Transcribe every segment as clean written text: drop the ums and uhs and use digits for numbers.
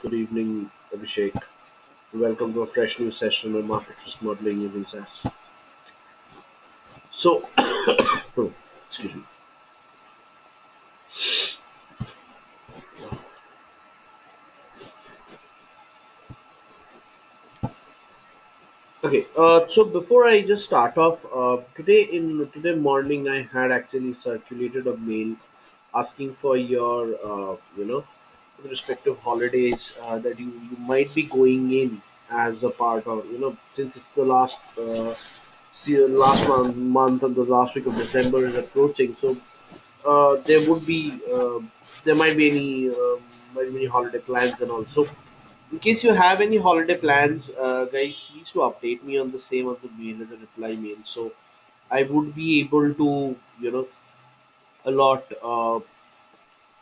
Good evening, Abhishek. Welcome to a fresh new session on market risk modeling using SAS. So, excuse me. Okay, so before I just start off, today morning I had actually circulated a mail asking for your, respective holidays that you might be going in as a part of, since it's the last month and the last week of December is approaching. So there would be there might be any holiday plans and also in case you have any holiday plans, guys, please to update me on the same on the mail and the reply mail. So I would be able to allot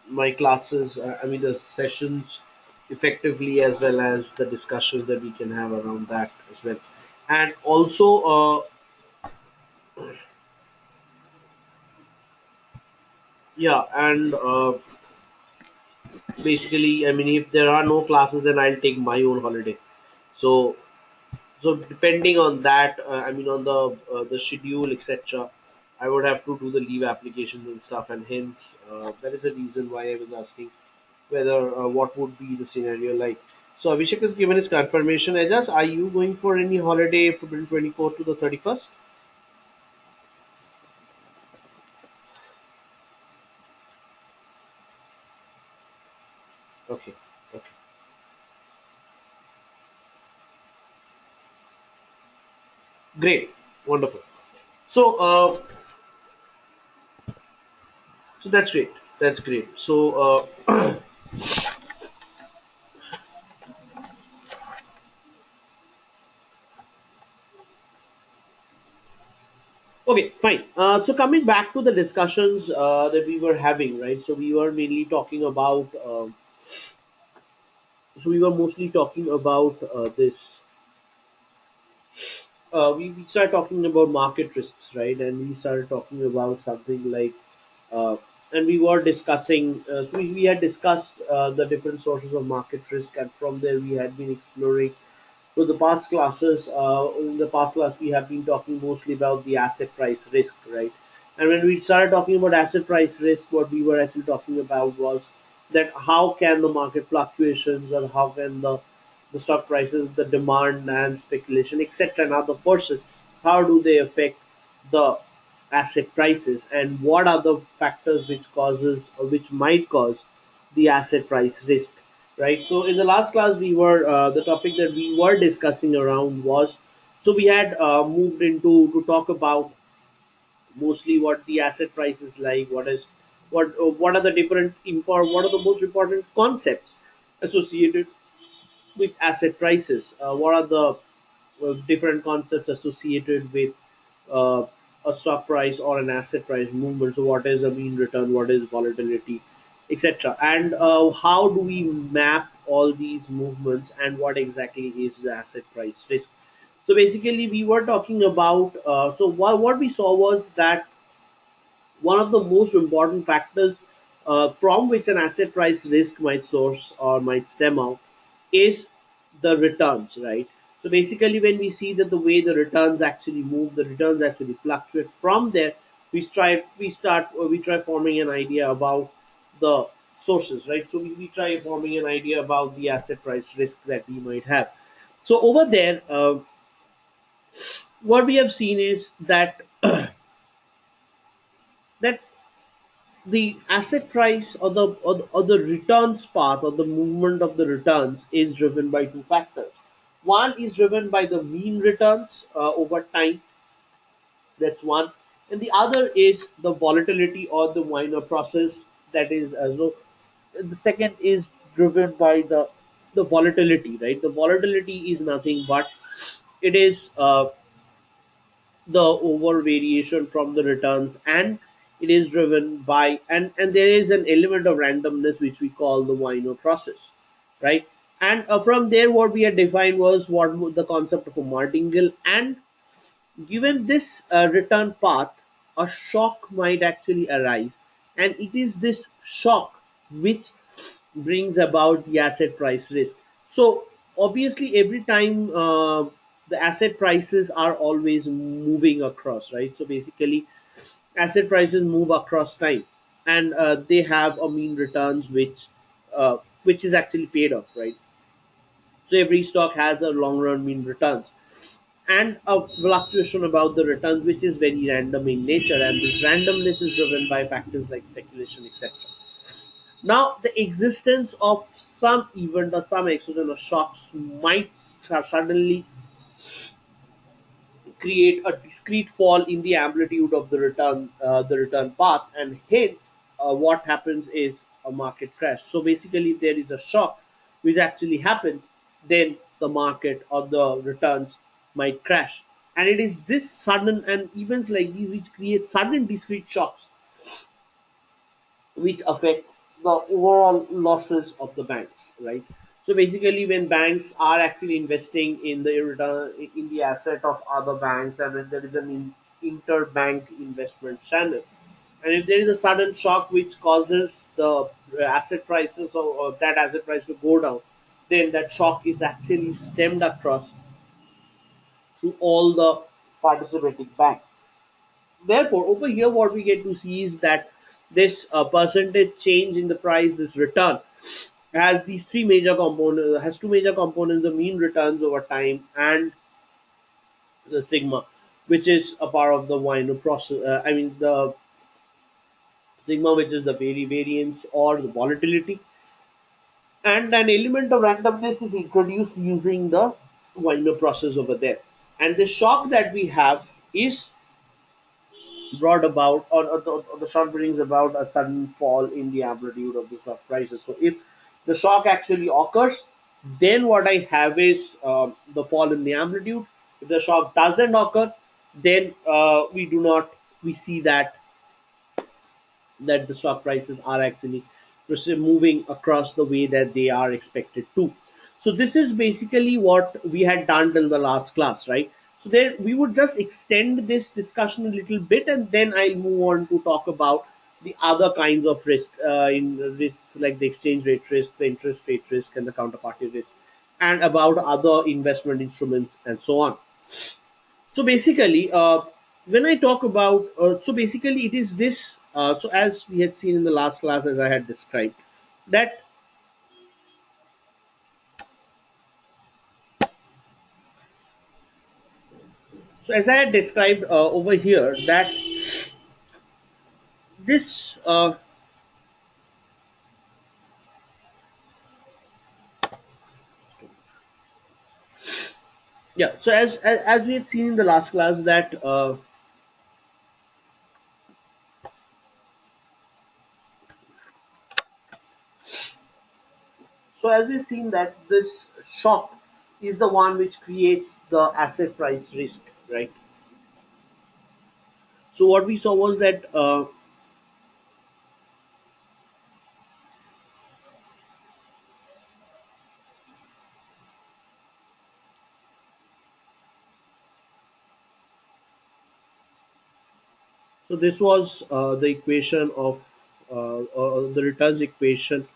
my classes. I mean the sessions effectively as well as the discussions that we can have around that as well. And also, yeah, and basically, I mean, if there are no classes, then I'll take my own holiday. So so depending on that, I mean on the schedule, etc., I would have to do the leave applications and stuff, and hence that is the reason why I was asking whether what would be the scenario like. So Abhishek has given his confirmation. Ajas, are you going for any holiday from 24th to the 31st? Okay, okay, great, wonderful. So so that's great. That's great. So okay, fine. So coming back to the discussions that we were having, right? So we were mainly talking about. So we were mostly talking about this. We started talking about market risks, right? And we started talking about something like, uh, and we were discussing. So we had discussed the different sources of market risk, and from there we had been exploring. So the past classes, in the past class, we have been talking mostly about the asset price risk, right? And when we started talking about asset price risk, what we were actually talking about was that how can the market fluctuations or how can the stock prices, the demand and speculation, etc., and other forces, how do they affect the asset prices, and what are the factors which causes or which might cause the asset price risk, right? So in the last class, we were the topic that we were discussing around was, so we had moved into to talk about mostly what the asset price is like, what are the what are the most important concepts associated with asset prices, what are the different concepts associated with uh, a stock price or an asset price movement. So, what is a mean return? What is volatility, etc. And how do we map all these movements? And what exactly is the asset price risk? So, basically, we were talking about. What we saw was that one of the most important factors from which an asset price risk might source or might stem out is the returns, right? So basically, when we see that the way the returns actually move, the returns actually fluctuate. From there, we try forming an idea about the sources, right? So we try forming an idea about the asset price risk that we might have. So over there, what we have seen is that that the asset price or the returns path or the movement of the returns is driven by two factors. One is driven by the mean returns over time, that's one, and the other is the volatility or the Weiner process. That is so. The second is driven by the volatility, right? The volatility is nothing but it is the over variation from the returns, and it is driven by, and there is an element of randomness which we call the Weiner process, right? And from there what we had defined was the concept of a martingale, and given this return path, a shock might actually arise, and it is this shock which brings about the asset price risk. So obviously, every time the asset prices are always moving across, right? So basically, asset prices move across time, and they have a mean returns which is actually paid off, right? So every stock has a long run mean returns and a fluctuation about the returns which is very random in nature, and this randomness is driven by factors like speculation, etc. Now, the existence of some event or some external shocks might suddenly create a discrete fall in the amplitude of the return path, and hence what happens is a market crash. So basically, if there is a shock which actually happens, then the market or the returns might crash. And it is this sudden and events like these which create sudden discrete shocks which affect the overall losses of the banks, right? So basically, when banks are actually investing in the return in the asset of other banks, and when there is an interbank investment channel, and if there is a sudden shock which causes the asset prices or that asset price to go down, then that shock is actually stemmed across through all the participating banks. Therefore, over here, what we get to see is that this percentage change in the price, this return, has these three major components, has two major components: the mean returns over time and the sigma, which is a part of the Weiner process. I mean, the sigma, which is the variance or the volatility, and an element of randomness is introduced using the Weiner process over there. And the shock that we have is brought about, or the shock brings about a sudden fall in the amplitude of the stock prices. So if the shock actually occurs, then what I have is the fall in the amplitude. If the shock doesn't occur, then we see that the stock prices are actually moving across the way that they are expected to. So this is basically what we had done till the last class, right? So there we would just extend this discussion a little bit, and then I'll move on to talk about the other kinds of in risks like the exchange rate risk, the interest rate risk, and the counterparty risk, and about other investment instruments and so on. So basically, when I talk about, so basically it is this, so as we had seen in the last class, as I had described, that, so as I had described over here, that this, yeah, so as we had seen in the last class, that, so as we've seen that this shock is the one which creates the asset price risk, right? So what we saw was that, so this was the equation of the returns equation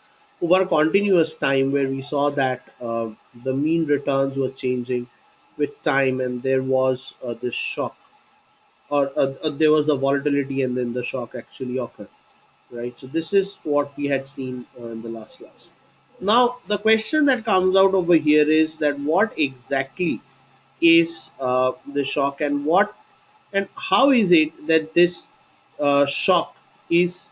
over a continuous time, where we saw that the mean returns were changing with time, and there was this shock, or there was the volatility, and then the shock actually occurred, right? So this is what we had seen in the last class. Now the question that comes out over here is that what exactly is the shock, and what and how is it that this shock is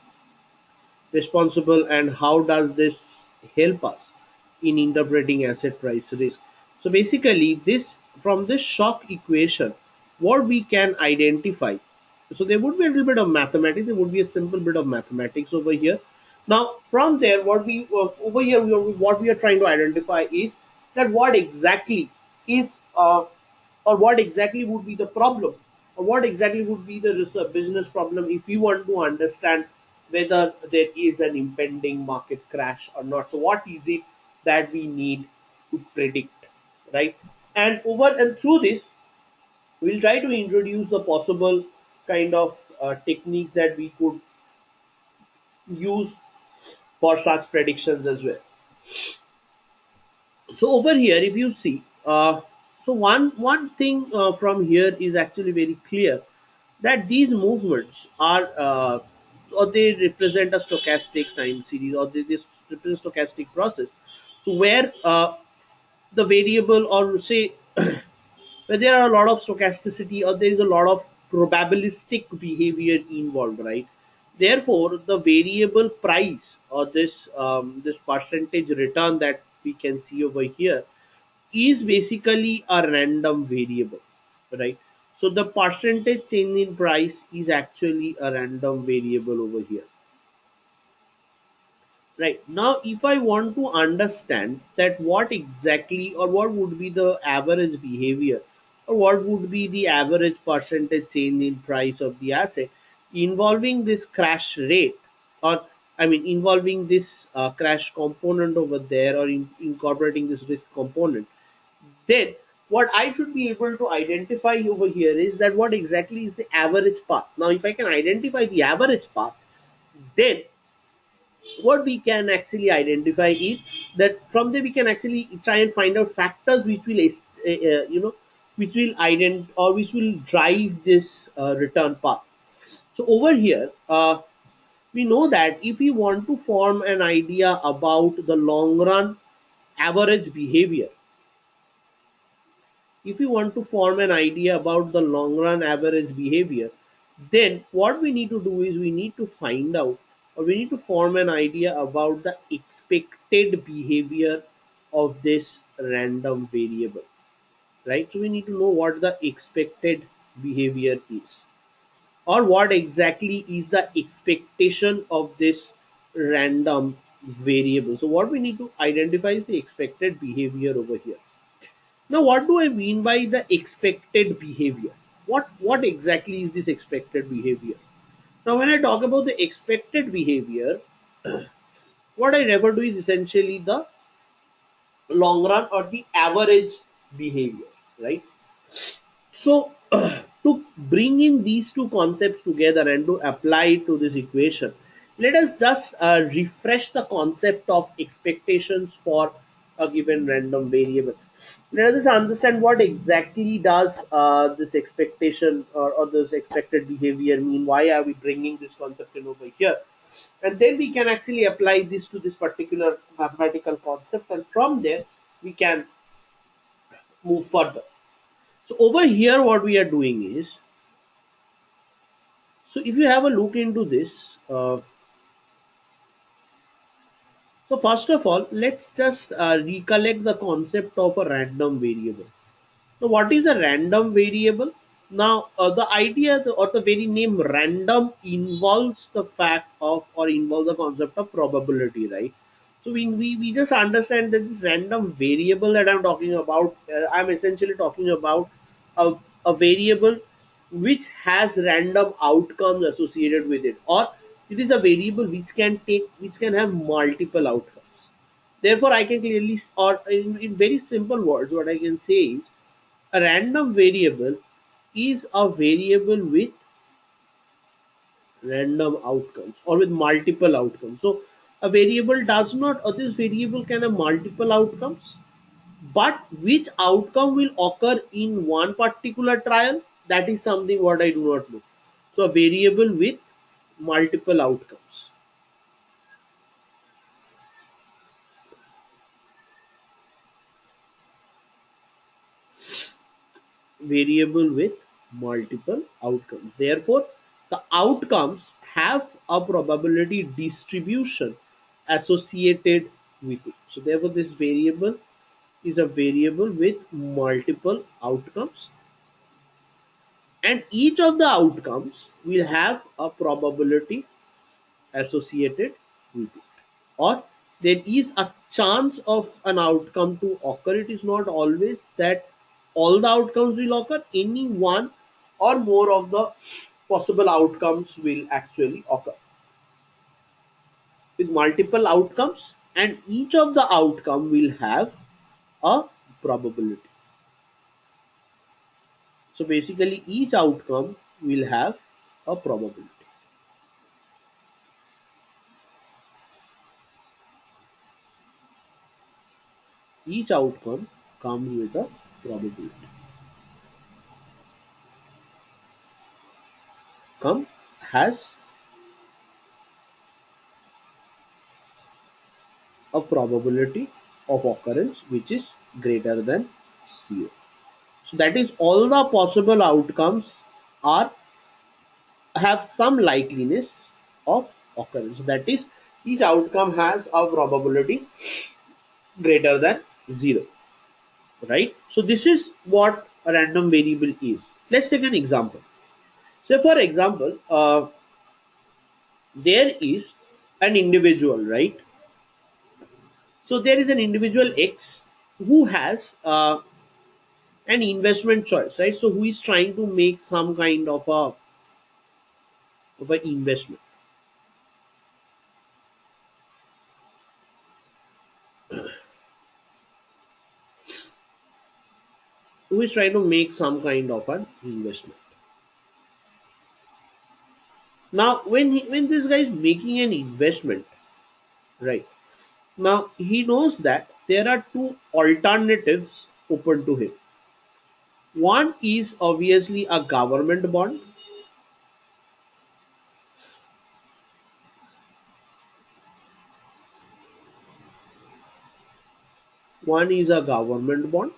responsible, and how does this help us in interpreting asset price risk? So basically, this from this shock equation, what we can identify, so there would be a little bit of mathematics, there would be a simple bit of mathematics over here. Now from there, what we over here what we are trying to identify is that what exactly is or what exactly would be the problem, or what exactly would be the business problem, if we want to understand whether there is an impending market crash or not. So what is it that we need to predict, right? And over and through this, we'll try to introduce the possible kind of techniques that we could use for such predictions as well. So over here, if you see, so one thing from here is actually very clear, that these movements are or they represent a stochastic time series, or they represent stochastic process. So where the variable, or say where there are a lot of stochasticity, or there is a lot of probabilistic behavior involved, right? Therefore the variable price, or this percentage return that we can see over here, is basically a random variable, right? So the percentage change in price is actually a random variable over here. Right. Now, if I want to understand that what exactly, or what would be the average behavior, or what would be the average percentage change in price of the asset involving this crash rate, or I mean, involving this crash component over there, or incorporating this risk component, then what I should be able to identify over here is that what exactly is the average path. Now, if I can identify the average path, then what we can actually identify is that from there we can actually try and find out factors which will which will ident or which will drive this return path. So over here, we know that if we want to form an idea about the long run average behavior, if we want to form an idea about the long run average behavior, then what we need to do is we need to find out, or we need to form an idea about the expected behavior of this random variable, right? So we need to know what the expected behavior is, or what exactly is the expectation of this random variable. So what we need to identify is the expected behavior over here. Now, what do I mean by the expected behavior? What exactly is this expected behavior? Now, when I talk about the expected behavior, what I refer to is essentially the long run or the average behavior, right? So, to bring in these two concepts together and to apply it to this equation, let us just refresh the concept of expectations for a given random variable. Let us just understand what exactly does this expectation, or this expected behavior mean. Why are we bringing this concept in over here? And then we can actually apply this to this particular mathematical concept, and from there we can move further. So over here, what we are doing is, so if you have a look into this, so first of all, let's just recollect the concept of a random variable. So what is a random variable? Now, the idea, or the very name random, involves the fact of, or involves the concept of probability, right? So we just understand that this random variable that I'm talking about, I'm essentially talking about a, a variable which has random outcomes associated with it, or it is a variable which can have multiple outcomes. Therefore, I can clearly, or in very simple words, what I can say is a random variable is a variable with random outcomes, or with multiple outcomes. So a variable does not, or this variable can have multiple outcomes, but which outcome will occur in one particular trial, that is something what I do not know. So a variable with multiple outcomes. Variable with multiple outcomes. Therefore, the outcomes have a probability distribution associated with it. So, therefore, this variable is a variable with multiple outcomes, and each of the outcomes will have a probability associated with it, or there is a chance of an outcome to occur. It is not always that all the outcomes will occur. Any one or more of the possible outcomes will actually occur with multiple outcomes, and each of the outcome will have a probability. So basically each outcome will have a probability. each outcome comes with a probability. Come has a probability of occurrence which is greater than 0. So that is all the possible outcomes are have some likeliness of occurrence. That is, each outcome has a probability greater than 0, right? So this is what a random variable is. Let's take an example. So for example, there is an individual, right? So there is an individual X who has an investment choice, right? So who is trying to make some kind of a investment, who is trying to make some kind of an investment. Now when this guy is making an investment, right, now he knows that there are two alternatives open to him. One is obviously a government bond. One is a government bond,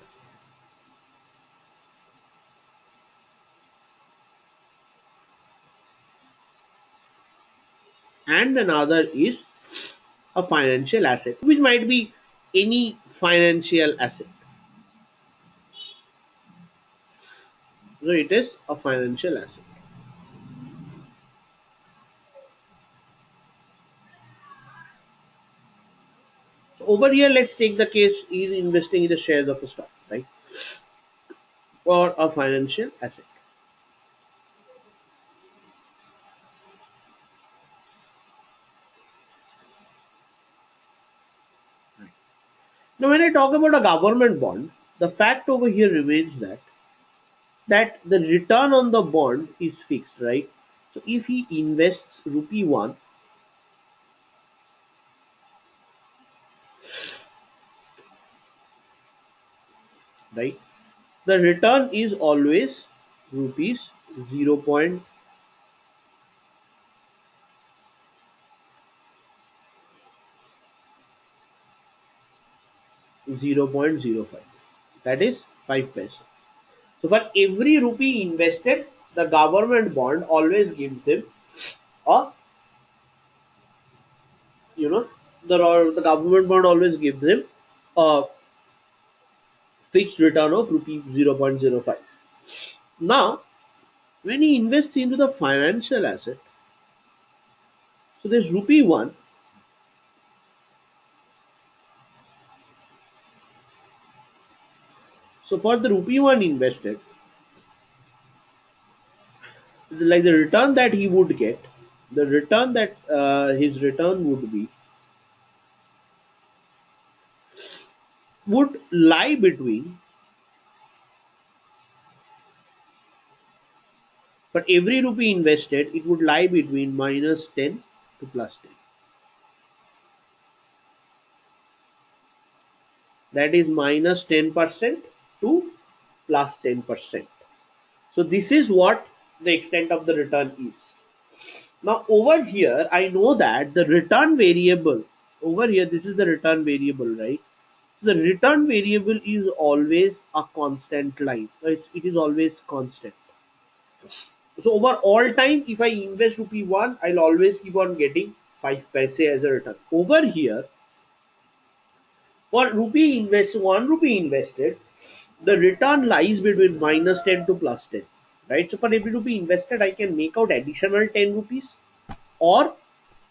and another is a financial asset, which might be any financial asset. So it is a financial asset. So over here, let's take the case is investing in the shares of a stock, right, or a financial asset. Right. Now, when I talk about a government bond, the fact over here remains that the return on the bond is fixed, right? So if he invests rupee one, right, the return is always rupees 0.05. That is 5 paise. So for every rupee invested, the government bond always gives him a, you know, the government bond always gives him a fixed return of rupee 0.05. Now, when he invests into the financial asset, so there's rupee 1. So for the rupee 1 invested, like the return that he would get, the return that his return would be, would lie between, for every rupee invested, it would lie between minus 10 to plus 10. That is minus 10% to plus 10%. So this is what the extent of the return is. Now over here, I know that the return variable, over here, this is the return variable, right? The return variable is always a constant line. It is always constant. So over all time, if I invest rupee 1, I'll always keep on getting 5 paise as a return. Over here, for rupee invest 1 rupee invested, the return lies between minus 10 to plus 10. Right? So for every rupee invested, I can make out additional 10 rupees, or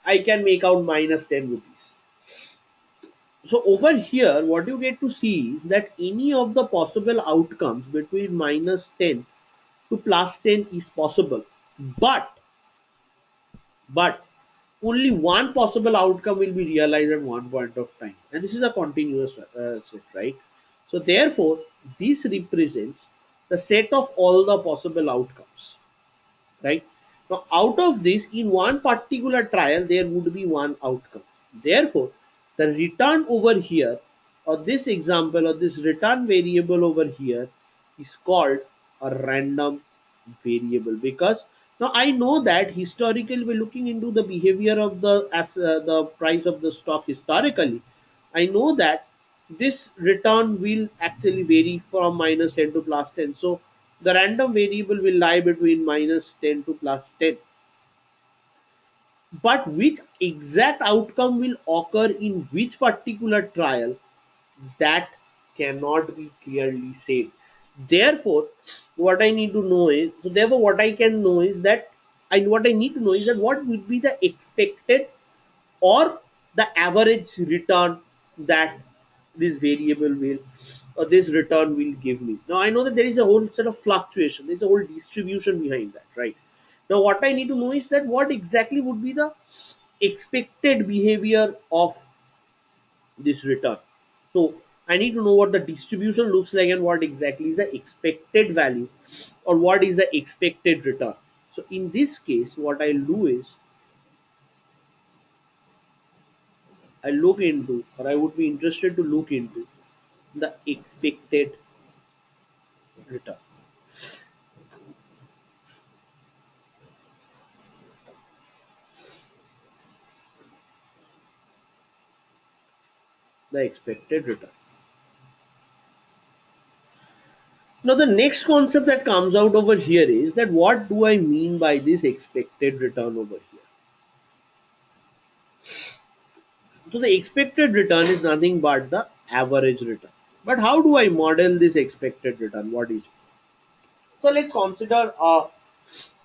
I can make out minus 10 rupees. So over here, what you get to see is that any of the possible outcomes between minus 10 to plus 10 is possible, but but only one possible outcome will be realized at one point of time, and this is a continuous set, right? So therefore, this represents the set of all the possible outcomes, right? Now out of this, in one particular trial there would be one outcome. Therefore, the return over here or this example or this return variable over here is called a random variable, because now I know that historically we're looking into the behavior of the price of the stock historically. I know that this return will actually vary from minus 10 to plus 10. So the random variable will lie between minus 10 to plus 10. But which exact outcome will occur in which particular trial, that cannot be clearly said. Therefore, what I need to know is, so therefore what I can know is that, what I need to know is that what would be the expected or the average return that this variable will, or this return will give me. Now I know that there is a whole set of fluctuation, there's a whole distribution behind that, right? Now what I need to know is that what exactly would be the expected behavior of this return. So I need to know what the distribution looks like and what exactly is the expected value, or what is the expected return. So in this case, what I'll do is I look into, or I would be interested to look into the expected return. The expected return. Now the next concept that comes out over here is that what do I mean by this expected return over here? So the expected return is nothing but the average return. But how do I model this expected return? What is it? So let's consider a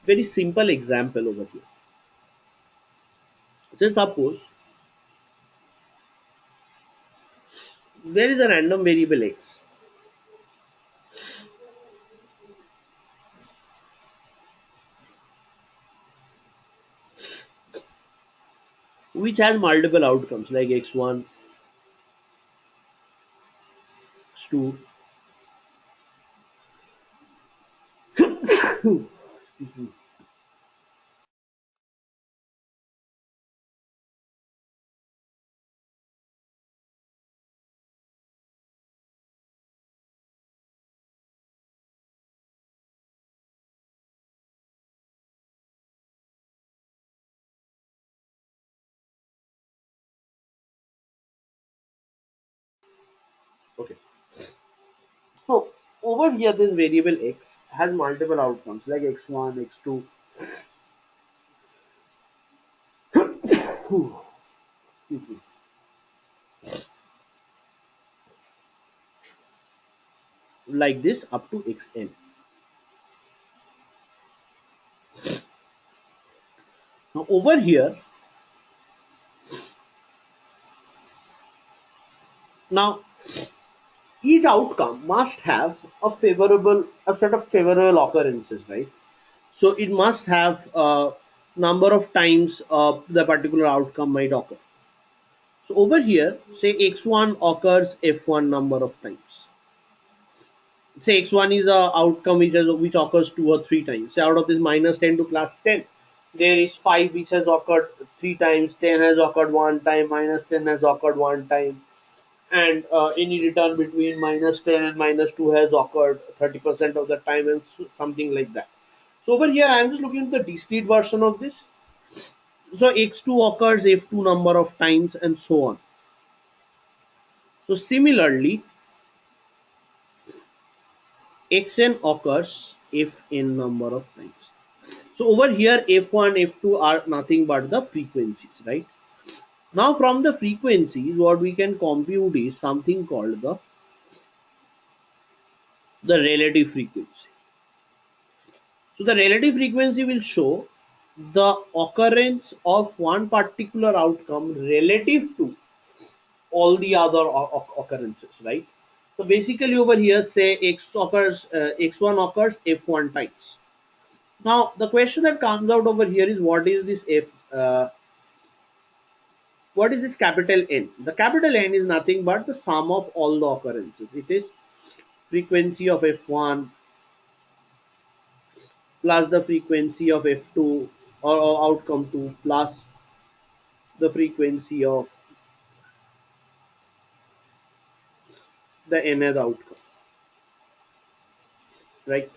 very simple example over here. So suppose there is a random variable x which has multiple outcomes like x1, x2. Okay. So over here this variable x has multiple outcomes like x1, x2. Like this up to xn. Now over here, now each outcome must have a set of favorable occurrences, right? So it must have a number of times the particular outcome might occur. So over here, say x1 occurs f1 number of times. Say x1 is a outcome which occurs 2 or 3 times. Say out of this minus 10 to plus 10, there is 5 which has occurred 3 times, 10 has occurred 1 time, minus 10 has occurred 1 time, and any return between minus 10 and minus 2 has occurred 30% of the time, and something like that. So over here I am just looking at the discrete version of this. So x2 occurs f2 number of times and so on. So similarly, xn occurs if n number of times. So over here f1, f2 are nothing but the frequencies, right? Now from the frequencies what we can compute is something called the relative frequency. So the relative frequency will show the occurrence of one particular outcome relative to all the other occurrences, right? So basically over here say x1 occurs f1 times. Now the question that comes out over here is what is this capital N? The capital N is nothing but the sum of all the occurrences. It is frequency of f1 plus the frequency of f2, or outcome 2, plus the frequency of the nth outcome, right?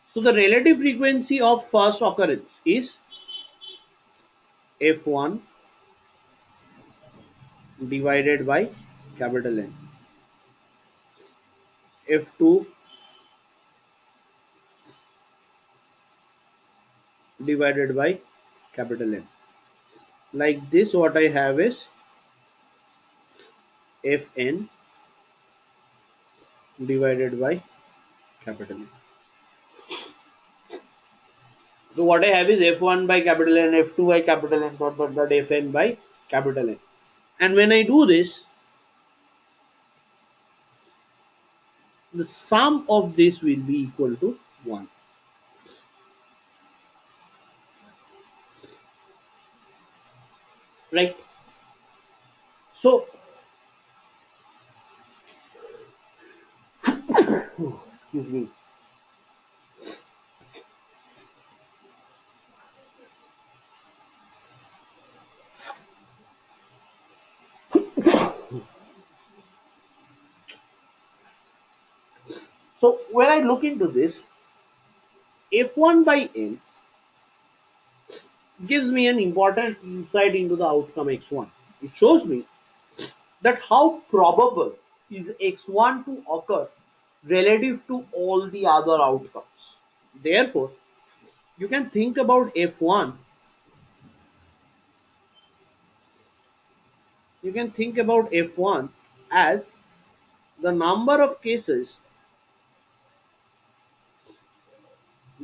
So the relative frequency of first occurrence is f1 divided by capital N, f2 divided by capital N. Like this, what I have is fn divided by capital N. So what I have is f1 by capital N, f2 by capital N, fn by capital N. And when I do this, the sum of this will be equal to 1. Right? So, excuse me. So when I look into this, f1 by n gives me an important insight into the outcome x1. It shows me that how probable is x1 to occur relative to all the other outcomes. Therefore, you can think about f1, you can think about f1 as the number of cases,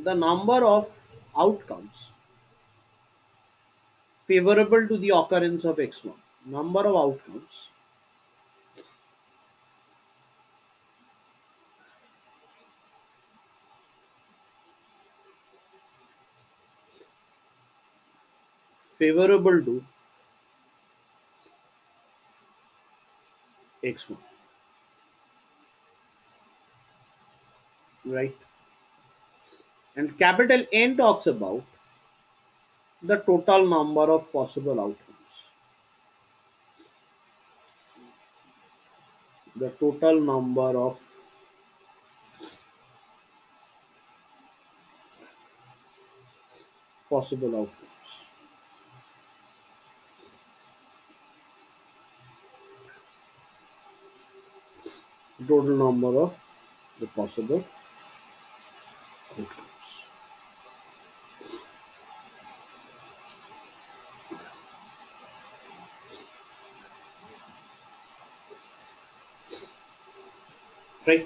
the number of outcomes favorable to the occurrence of x1. Number of outcomes favorable to x1, right? And capital N talks about the total number of possible outcomes. The total number of possible outcomes. Total number of the possible outcomes. Right?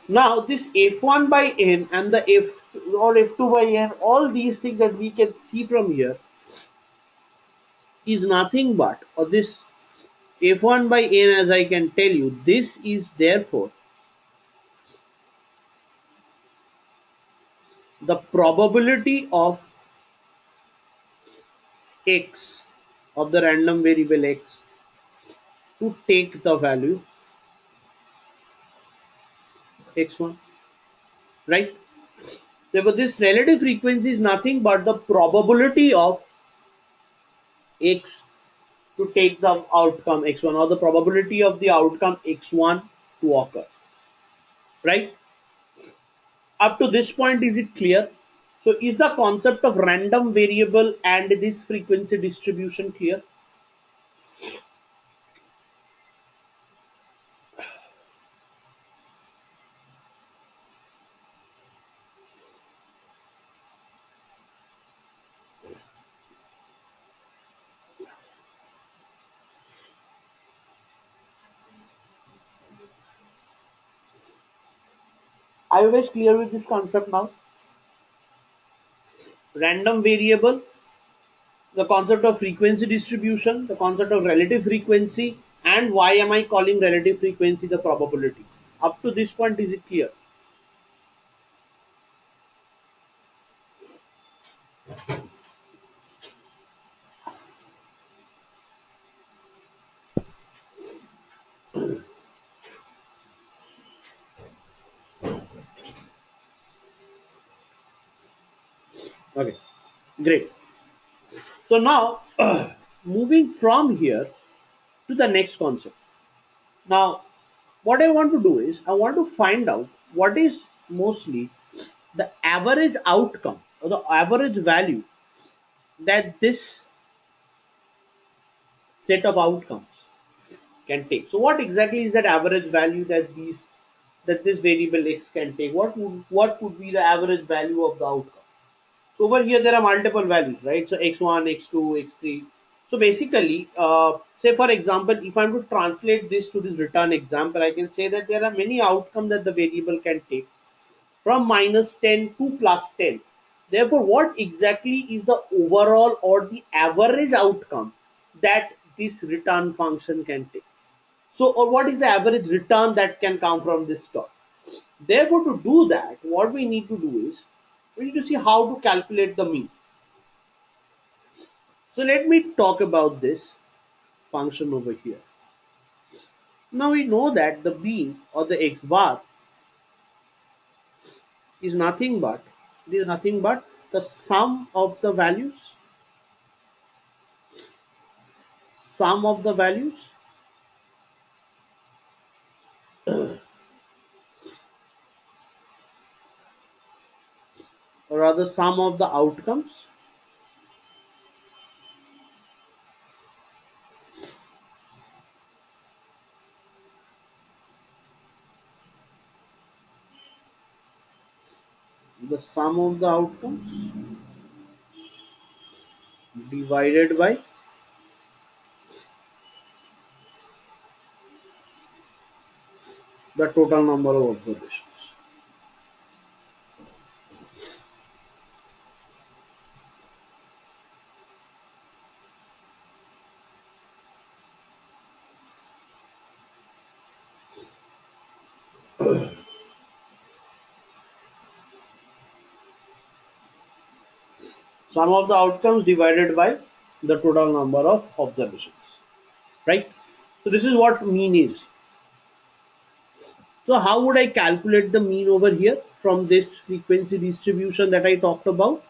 Now this f1 by n and the f or f2 by n, all these things that we can see from here is nothing but, or this f1 by n, as I can tell you, this is therefore the probability of x, of the random variable x, to take the value x1, right? Therefore this relative frequency is nothing but the probability of x to take the outcome x1, or the probability of the outcome x1 to occur, right? Up to this point, is it clear? So is the concept of random variable and this frequency distribution clear? Are you guys clear with this concept now? Random variable, the concept of frequency distribution, the concept of relative frequency, and why am I calling relative frequency the probability? Up to this point, is it clear? Okay, great. So now, moving from here to the next concept. Now, what I want to do is I want to find out what is mostly the average outcome or the average value that this set of outcomes can take. So what exactly is that average value that this variable x can take? What would be the average value of the outcome? So over here there are multiple values, right? So x1, x2, x3. So basically, say for example, if I'm to translate this to this return example, I can say that there are many outcomes that the variable can take from -10 to +10. Therefore, what exactly is the overall or the average outcome that this return function can take? So, or what is the average return that can come from this store? Therefore, to do that, what we need to do is we need to see how to calculate the mean. So let me talk about this function over here. Now we know that the mean or the x bar is nothing but the sum of the values, or rather sum of the outcomes, the sum of the outcomes divided by the total number of observations. Sum of the outcomes divided by the total number of observations, right? So this is what mean is. So how would I calculate the mean over here from this frequency distribution that I talked about?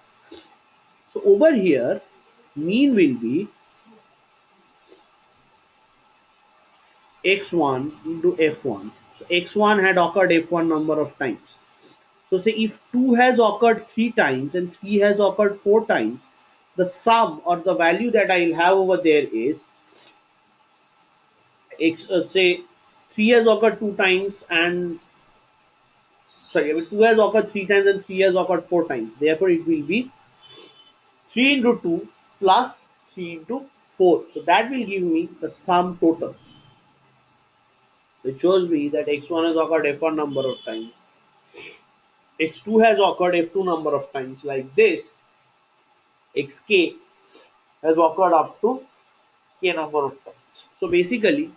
So over here, mean will be x1 into f1. So x1 had occurred f1 number of times. So say if 2 has occurred 3 times and 3 has occurred 4 times, the sum or the value that I will have over there is say 3 has occurred 2 times and sorry, 2 has occurred 3 times and 3 has occurred 4 times. Therefore, it will be 3 into 2 plus 3 into 4. So that will give me the sum total, which shows me that x1 has occurred f1 number of times, x2 has occurred f2 number of times. Like this, xk has occurred up to k number of times. So basically,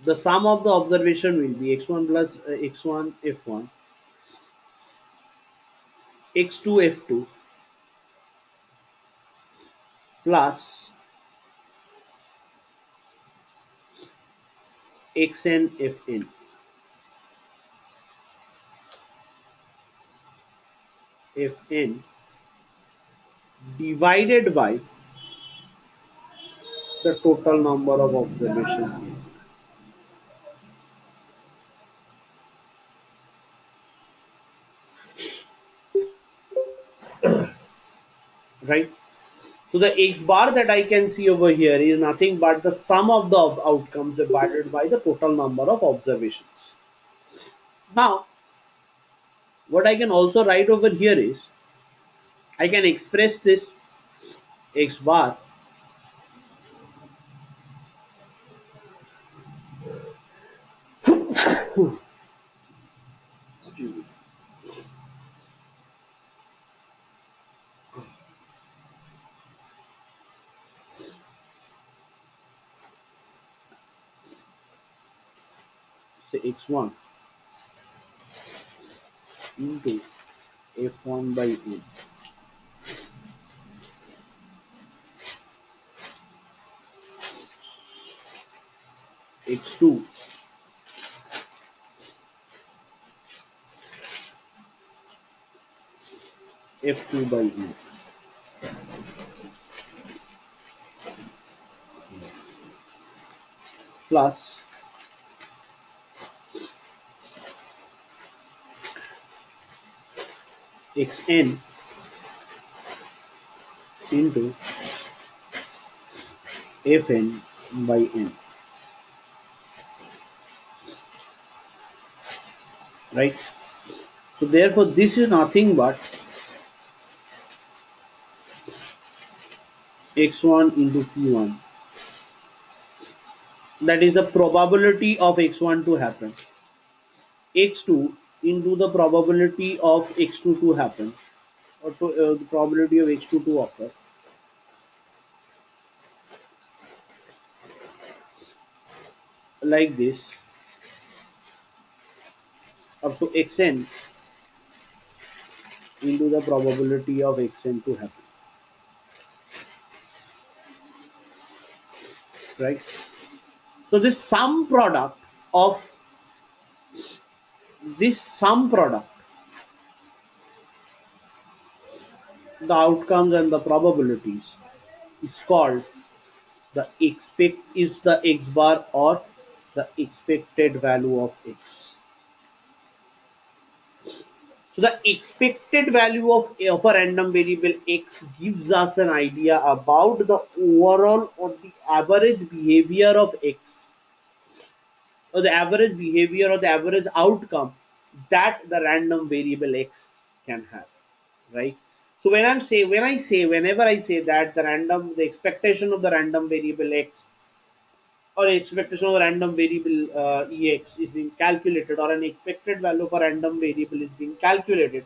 the sum of the observation will be x1 plus x1 f1, x2 f2 plus xn fn. Fn divided by the total number of observations, right? So the x bar that I can see over here is nothing but the sum of the outcomes divided by the total number of observations. Now, what I can also write over here is I can express this x bar say x1 into f1 by n, x2 f2 by n. plus xn into fn by n, right? So therefore this is nothing but x1 into p1, that is the probability of x1 to happen, x2 into the probability of x2 to happen, or the probability of x2 to occur, like this, up to xn into the probability of xn to happen, right? So of this sum product, the outcomes and the probabilities, is called the x bar, or the expected value of x. So the expected value of a random variable x gives us an idea about the overall or the average behavior of x, or the average behavior or the average outcome that the random variable x can have, right? So whenever I say that the expectation of the random variable x, or expectation of a random variable ex is being calculated, or an expected value of a random variable is being calculated,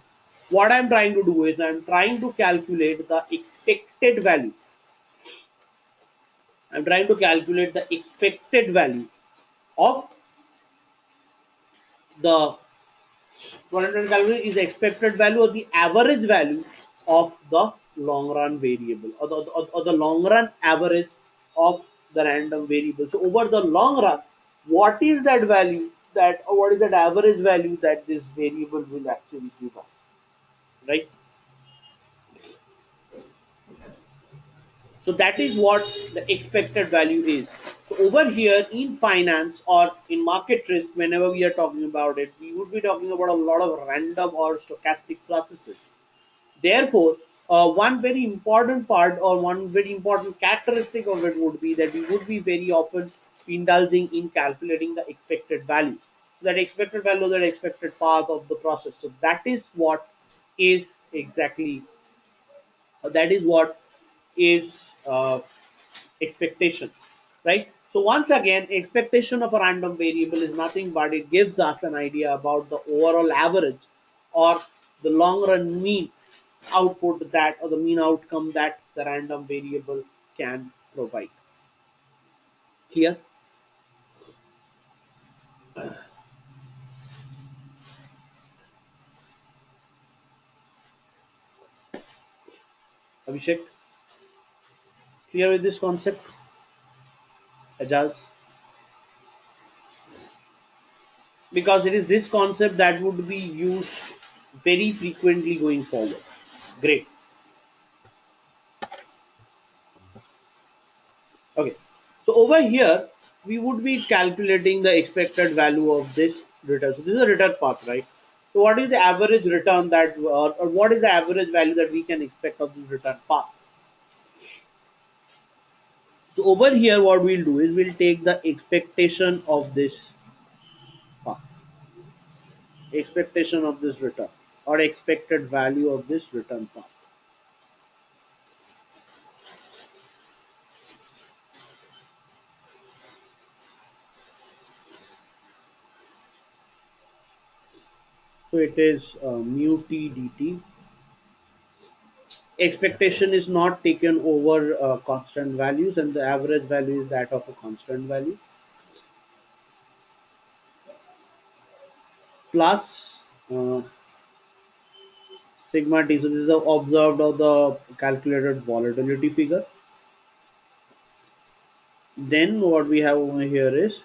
what I'm trying to do is I'm trying to calculate the expected value. I'm trying to calculate the expected value of the what I'm trying to calculate is the expected value or the average value of the long run variable, or the long run average of the random variable. So over the long run, what is that value, that or what is that average value that this variable will actually give us, right? So that is what the expected value is. So over here in finance or in market risk, whenever we are talking about it, we would be talking about a lot of random or stochastic processes. Therefore, one very important part, or one very important characteristic of it would be that we would be very often indulging in calculating the expected value. So that expected value, that expected path of the process. So that is what is exactly, that is what is expectation, right? So once again, expectation of a random variable is nothing but it gives us an idea about the overall average, or the long run mean output that, or the mean outcome that the random variable can provide. Clear? Abhishek, clear with this concept? Ajaz? Because it is this concept that would be used very frequently going forward. Great. Okay. So over here, we would be calculating the expected value of this return. So this is a return path, right? So what is the average return that, or what is the average value that we can expect of this return path? So over here, what we'll do is we'll take the expectation of this path, expectation of this return, or expected value of this return path. So it is mu t dt. Expectation is not taken over constant values, and the average value is that of a constant value, plus uh, sigma t. So this is the observed or the calculated volatility figure. Then what we have over here is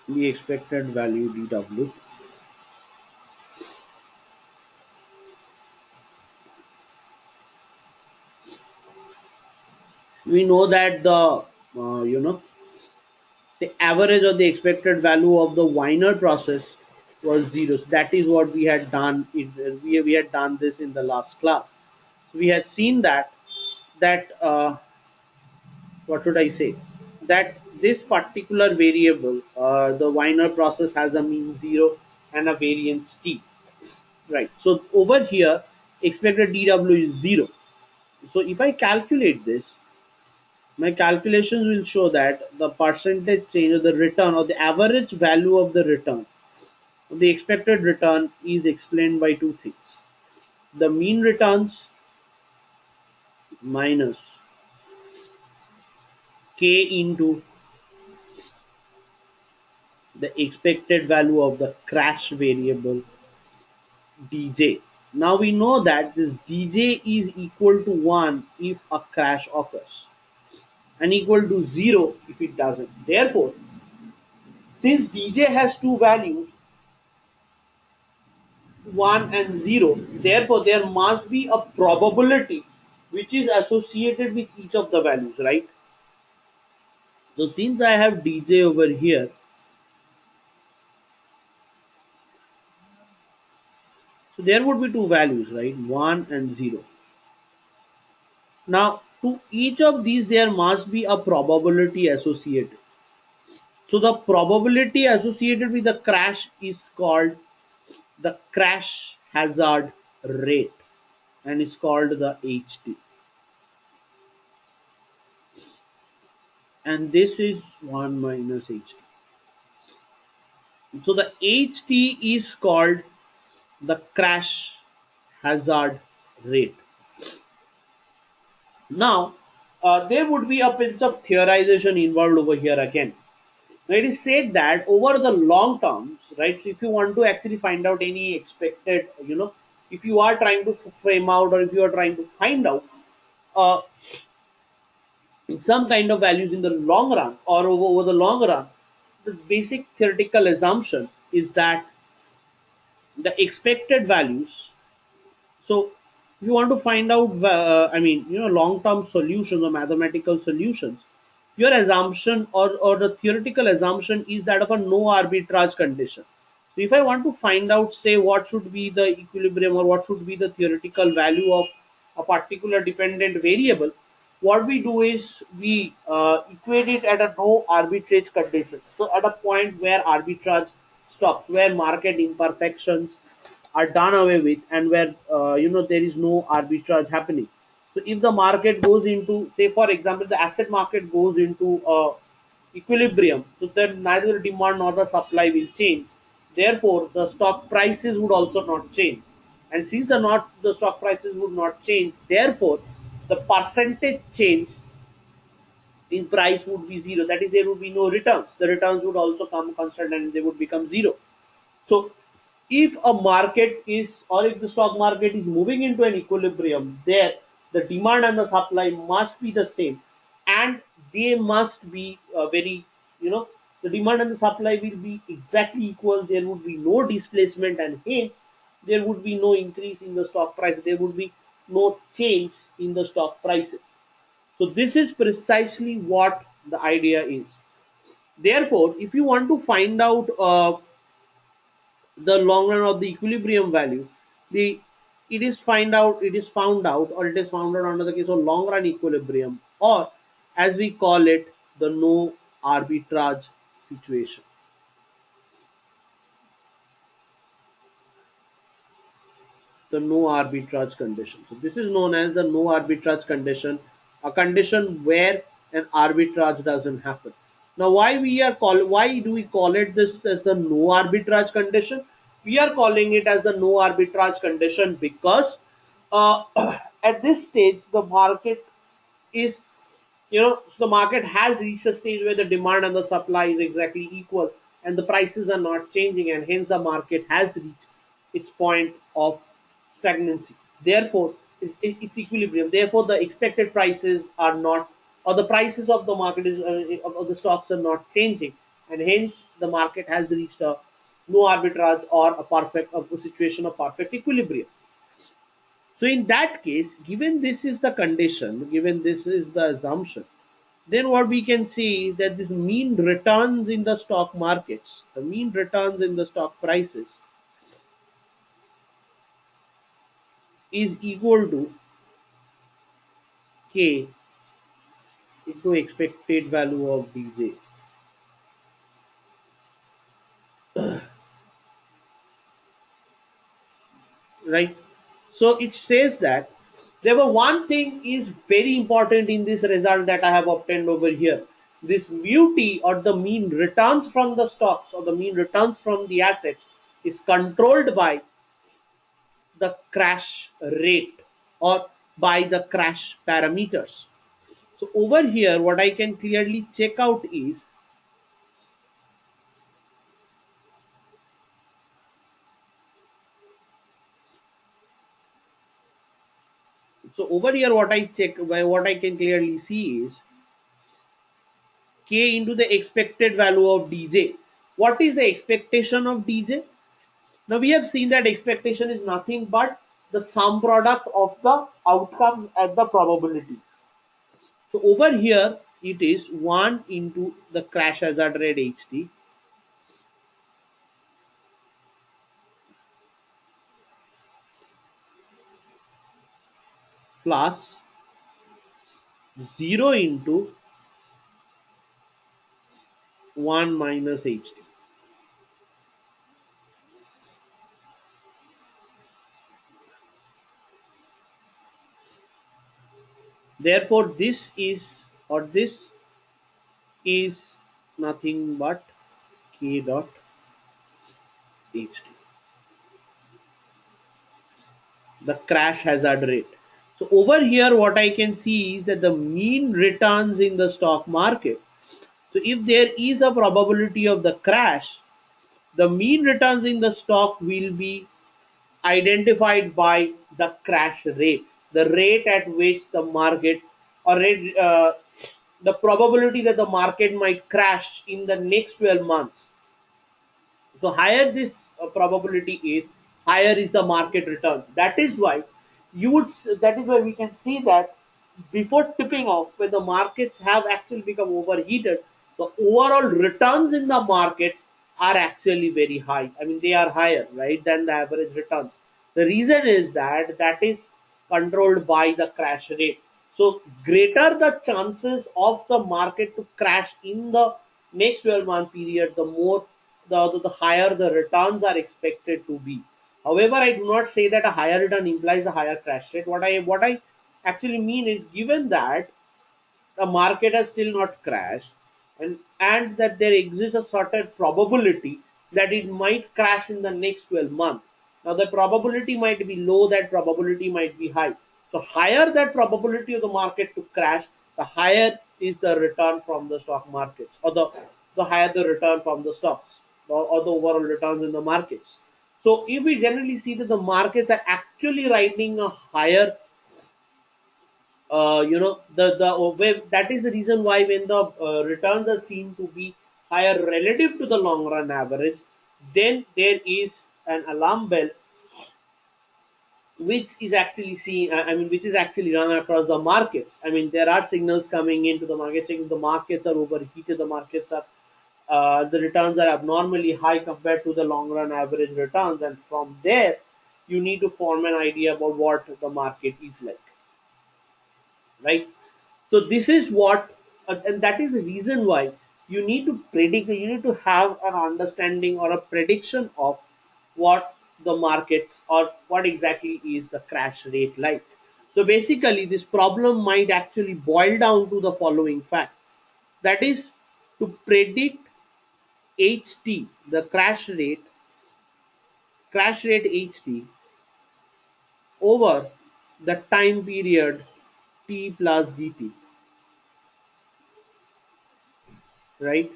the expected value dw, we know that the the average or the expected value of the Weiner process was zero. So that is what we had done. We had done this in the last class. We had seen that what should I say, that this particular variable, the Weiner process has a mean zero and a variance t. Right. So over here, expected dw is zero. So if I calculate this, my calculations will show that the percentage change of the return or the average value of the return, the expected return, is explained by two things: the mean returns minus k into the expected value of the crash variable dj. Now we know that this dj is equal to 1 if a crash occurs and equal to 0 if it doesn't. Therefore, since dj has two values, 1 and 0, therefore there must be a probability which is associated with each of the values, right? So since I have dj over here, so there would be two values, right? 1 and 0. Now to each of these there must be a probability associated. So the probability associated with the crash is called the crash hazard rate and is called the ht, and this is 1 minus ht. So the ht is called the crash hazard rate. Now, there would be a bit of theorization involved over here again. Now, it is said that over the long terms, right? So, if you want to actually find out any expected, if you are trying to frame out or if you are trying to find out uh, some kind of values in the long run or over the long run, the basic theoretical assumption is that the expected values. So if you want to find out, long-term solutions or mathematical solutions, your assumption or the theoretical assumption is that of a no arbitrage condition. So if I want to find out, say, what should be the equilibrium or what should be the theoretical value of a particular dependent variable, what we do is we equate it at a no arbitrage condition. So at a point where arbitrage stops, where market imperfections are done away with, and where there is no arbitrage happening. So if the market goes into, say for example, the asset market goes into equilibrium, so then neither demand nor the supply will change. Therefore the stock prices would also not change, and since the stock prices would not change, therefore the percentage change in price would be zero. That is, there would be no returns. The returns would also come constant and they would become zero. So if a market is, or if the stock market is moving into an equilibrium, there the demand and the supply must be the same, and they must be very, the demand and the supply will be exactly equal. There would be no displacement, and hence there would be no increase in the stock price. There would be no change in the stock prices. So this is precisely what the idea is. Therefore, if you want to find out the long run of the equilibrium value, the it is found out, or it is found out under the case of long run equilibrium, or as we call it, the no arbitrage situation. The no arbitrage condition. So this is known as the no arbitrage condition, a condition where an arbitrage doesn't happen. Now, why do we call it this as the no arbitrage condition? We are calling it as the no arbitrage condition because uh, at this stage the market is, so the market has reached a stage where the demand and the supply is exactly equal and the prices are not changing, and hence the market has reached its point of stagnancy. Therefore it's equilibrium. Therefore the expected prices are not, or the prices of the market is of the stocks are not changing, and hence the market has reached a no arbitrage or a situation of perfect equilibrium. So in that case, given this is the condition, given this is the assumption, then what we can see that this mean returns in the stock markets, the mean returns in the stock prices is equal to K into expected value of dj, right? So it says that there were one thing is very important in this result that I have obtained over here. This mu t, or the mean returns from the stocks, or the mean returns from the assets, is controlled by the crash rate, or by the crash parameters. So over here what I can clearly check out is, so over here what I check, what I can clearly see is k into the expected value of dj. What is the expectation of dj? Now we have seen that expectation is nothing but the sum product of the outcomes and the probability. So over here it is 1 into the crash hazard rate ht plus 0 into 1 minus ht. Therefore this is nothing but k dot ht, the crash hazard rate. So over here what I can see is that the mean returns in the stock market. So if there is a probability of the crash, the mean returns in the stock will be identified by the crash rate, the rate at which the market, or the probability that the market might crash in the next 12 months. So higher this probability is, higher is the market returns. That is why that is why we can see that before tipping off, when the markets have actually become overheated, the overall returns in the markets are actually very high. I mean, they are higher, right, than the average returns. The reason is that that is controlled by the crash rate. So greater the chances of the market to crash in the next 12-month period, the more the higher the returns are expected to be. However, I do not say that a higher return implies a higher crash rate. What I actually mean is, given that the market has still not crashed, and that there exists a certain probability that it might crash in the next 12 months. Now the probability might be low, that probability might be high. So higher that probability of the market to crash, the higher is the return from the stock markets, or the higher the return from the stocks, or the overall returns in the markets. So if we generally see that the markets are actually writing a higher, that is the reason why when the returns are seen to be higher relative to the long run average, then there is an alarm bell which is actually seen, which is actually run across the markets. I mean, there are signals coming into the market saying the markets are overheated, the markets are the returns are abnormally high compared to the long run average returns, and from there you need to form an idea about what the market is like, right? So this is what, and that is the reason why you need to predict, you need to have an understanding or a prediction of what the markets, or what exactly is the crash rate like. So basically this problem might actually boil down to the following fact, that is to predict ht, the crash rate ht over the time period t plus dt, right?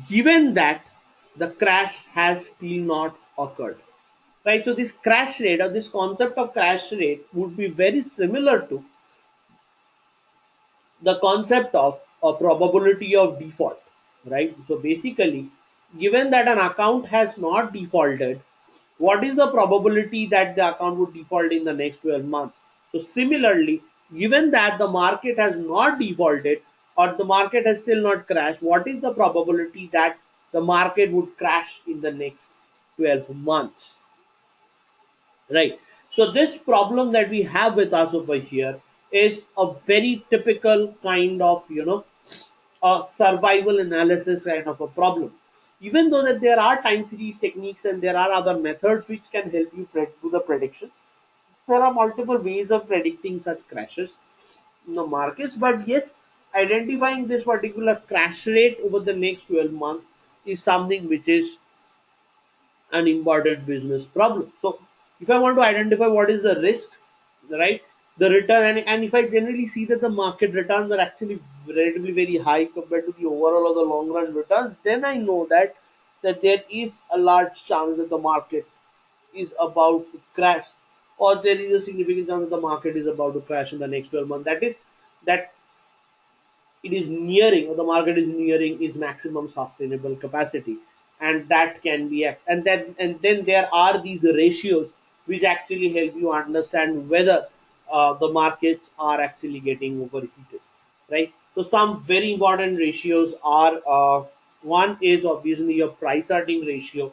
Given that the crash has still not occurred, right? So this crash rate, or this concept of crash rate, would be very similar to the concept of a probability of default, right? So basically, given that an account has not defaulted, what is the probability that the account would default in the next 12 months. So similarly, given that the market has not defaulted or the market has still not crashed, what is the probability that the market would crash in the next 12 months, right? So this problem that we have with us over here is a very typical kind of, a survival analysis kind of a problem. Even though that there are time series techniques and there are other methods which can help you do the prediction, there are multiple ways of predicting such crashes in the markets. But yes, identifying this particular crash rate over the next 12 months is something which is an important business problem. So if I want to identify what is the risk, right, the return, and if I generally see that the market returns are actually relatively very high compared to the overall or the long run returns, then I know that there is a large chance that the market is about to crash, or there is a significant chance that the market is about to crash in the next 12 months. That is that it is nearing, or the market is nearing its maximum sustainable capacity, and that can be and then there are these ratios which actually help you understand whether the markets are actually getting overheated, right? So some very important ratios are, one is obviously your price earning ratio,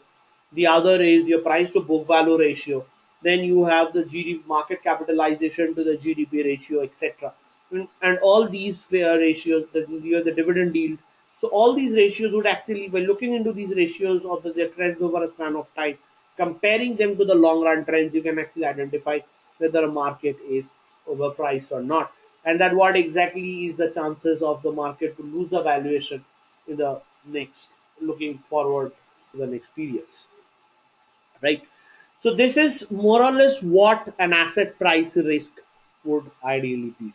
the other is your price to book value ratio, then you have the GDP market capitalization to the GDP ratio, etc. And all these ratios, the dividend yield. So all these ratios would actually, by looking into these ratios or the trends over a span of time, comparing them to the long run trends, you can actually identify whether a market is overpriced or not, and that what exactly is the chances of the market to lose the valuation in the next, looking forward to the next periods, right? So this is more or less what an asset price risk would ideally be.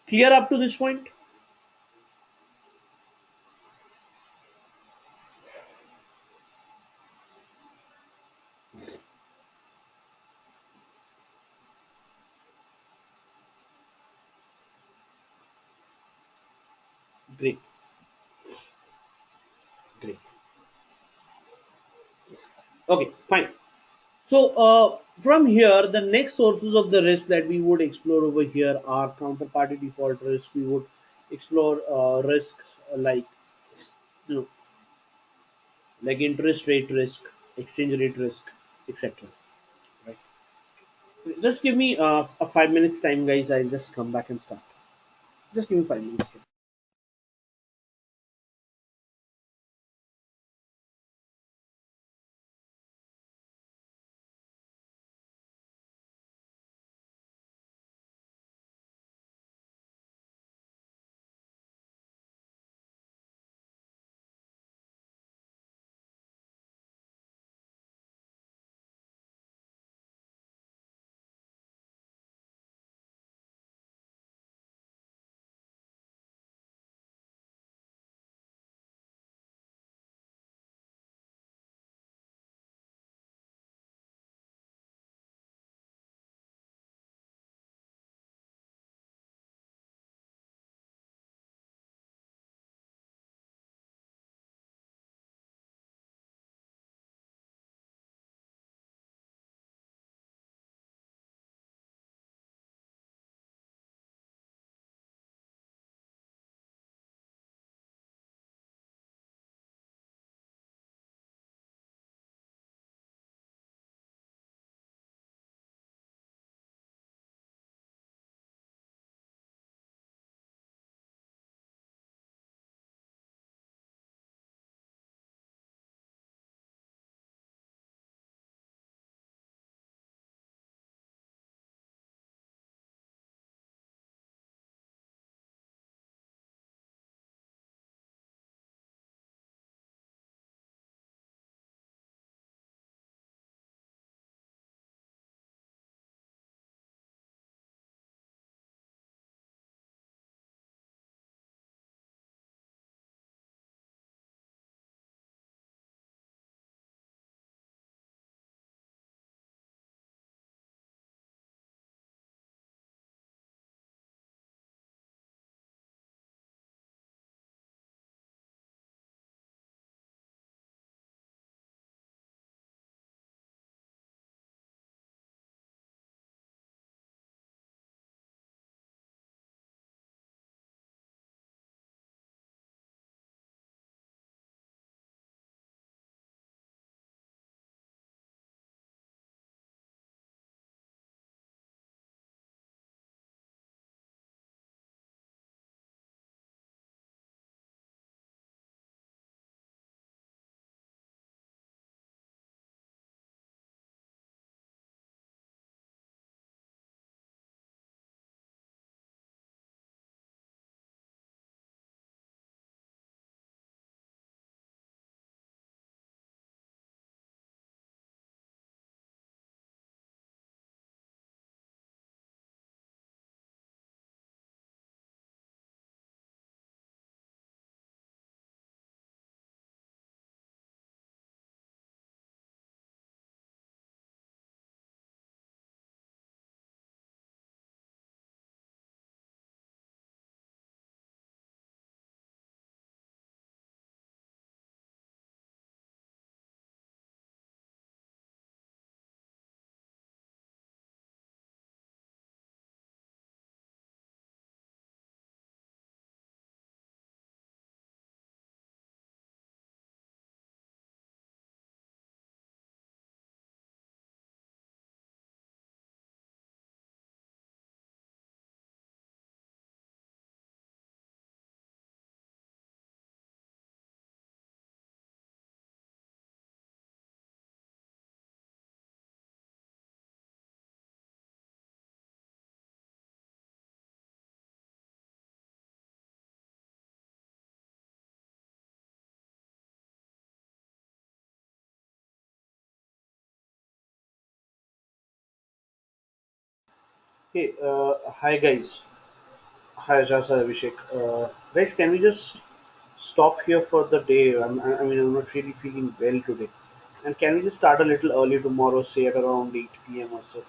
Clear up to this point? Great, great. Okay, fine. So from here, the next sources of the risk that we would explore over here are counterparty default risk. We would explore risks like, you know, like interest rate risk, exchange rate risk, etc. Right. Just give me a 5 minutes time, guys. I'll just come back and start. Just give me 5 minutes. Hey, hi guys. Hi, Jasa Abhishek. Guys, can we just stop here for the day? I mean, I'm not really feeling well today. And can we just start a little early tomorrow, say at around 8 p.m. or so?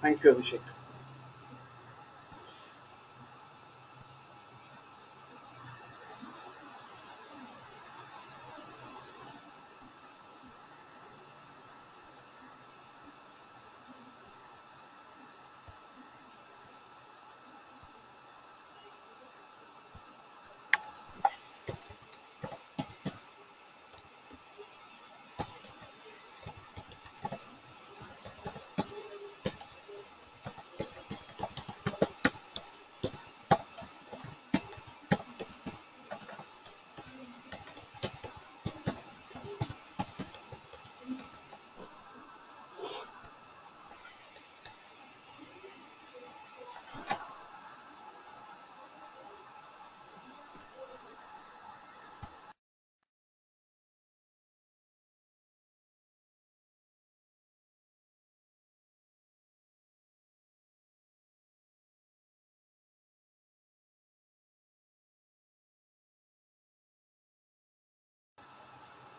Thank you, Abhishek.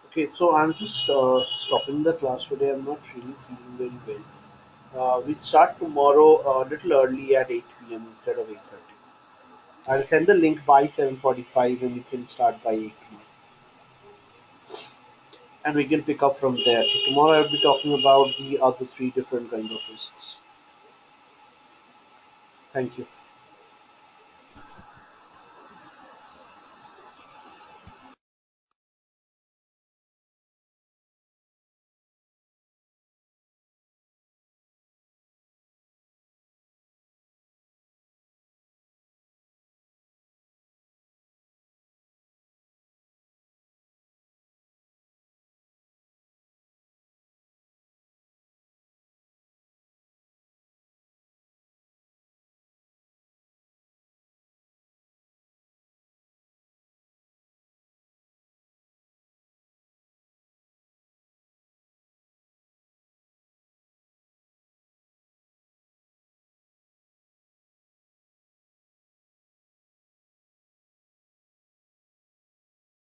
Okay, so I'm just stopping the class today. I'm not really feeling very well. We'll start tomorrow a little early at 8 p.m. instead of 8:30. I'll send the link by 7:45 and you can start by 8 p.m. And we can pick up from there. So tomorrow I'll be talking about the other three different kinds of risks. Thank you.